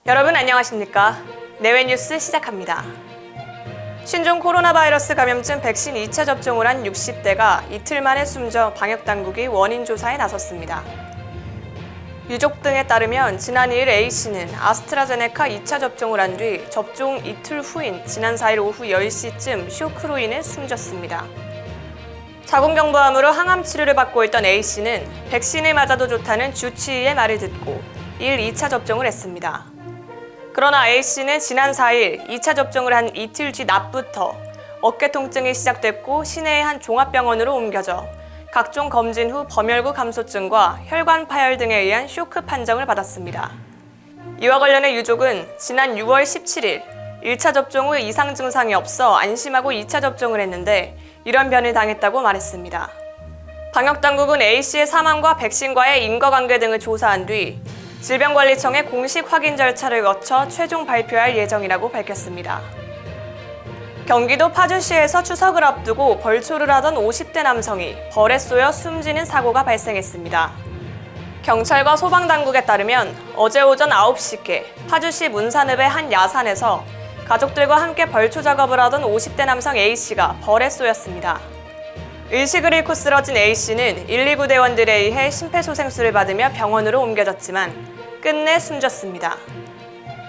여러분 안녕하십니까? 내외 뉴스 시작합니다. 신종 코로나 바이러스 감염증 백신 2차 접종을 한 60대가 이틀 만에 숨져 방역당국이 원인 조사에 나섰습니다. 유족 등에 따르면 지난 2일 A씨는 아스트라제네카 2차 접종을 한 뒤 접종 이틀 후인 지난 4일 오후 10시쯤 쇼크로 인해 숨졌습니다. 자궁경부암으로 항암 치료를 받고 있던 A씨는 백신을 맞아도 좋다는 주치의의 말을 듣고 2차 접종을 했습니다. 그러나 A씨는 지난 4일 2차 접종을 한 이틀 뒤 낮부터 어깨 통증이 시작됐고 시내의 한 종합병원으로 옮겨져 각종 검진 후 범혈구 감소증과 혈관 파열 등에 의한 쇼크 판정을 받았습니다. 이와 관련해 유족은 지난 6월 17일 1차 접종 후 이상 증상이 없어 안심하고 2차 접종을 했는데 이런 변을 당했다고 말했습니다. 방역당국은 A씨의 사망과 백신과의 인과관계 등을 조사한 뒤 질병관리청의 공식 확인 절차를 거쳐 최종 발표할 예정이라고 밝혔습니다. 경기도 파주시에서 추석을 앞두고 벌초를 하던 50대 남성이 벌에 쏘여 숨지는 사고가 발생했습니다. 경찰과 소방당국에 따르면 어제 오전 9시께 파주시 문산읍의 한 야산에서 가족들과 함께 벌초 작업을 하던 50대 남성 A씨가 벌에 쏘였습니다. 의식을 잃고 쓰러진 A씨는 119 대원들에 의해 심폐소생술을 받으며 병원으로 옮겨졌지만 끝내 숨졌습니다.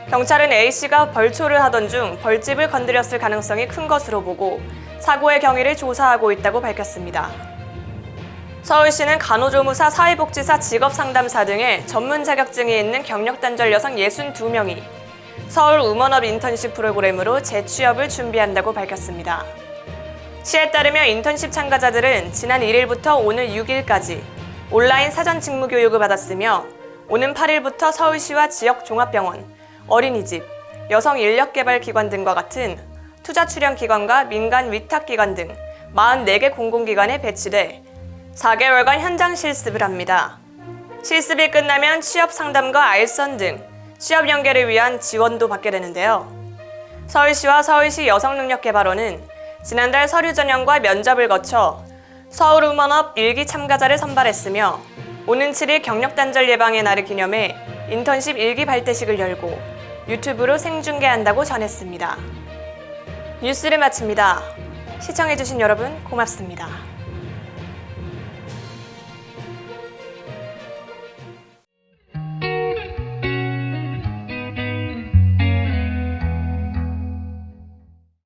경찰은 A씨가 벌초를 하던 중 벌집을 건드렸을 가능성이 큰 것으로 보고 사고의 경위를 조사하고 있다고 밝혔습니다. 서울시는 간호조무사, 사회복지사, 직업상담사 등의 전문 자격증이 있는 경력단절 여성 62명이 서울 우먼업 인턴십 프로그램으로 재취업을 준비한다고 밝혔습니다. 시에 따르면 인턴십 참가자들은 지난 1일부터 오늘 6일까지 온라인 사전 직무 교육을 받았으며 오는 8일부터 서울시와 지역 종합병원, 어린이집, 여성인력개발기관 등과 같은 투자 출연 기관과 민간 위탁기관 등 44개 공공기관에 배치돼 4개월간 현장 실습을 합니다. 실습이 끝나면 취업 상담과 알선 등 취업 연계를 위한 지원도 받게 되는데요. 서울시와 서울시 여성능력개발원은 지난달 서류 전형과 면접을 거쳐 서울 우먼업 1기 참가자를 선발했으며 오는 7일 경력단절 예방의 날을 기념해 인턴십 1기 발대식을 열고 유튜브로 생중계한다고 전했습니다. 뉴스를 마칩니다. 시청해주신 여러분 고맙습니다.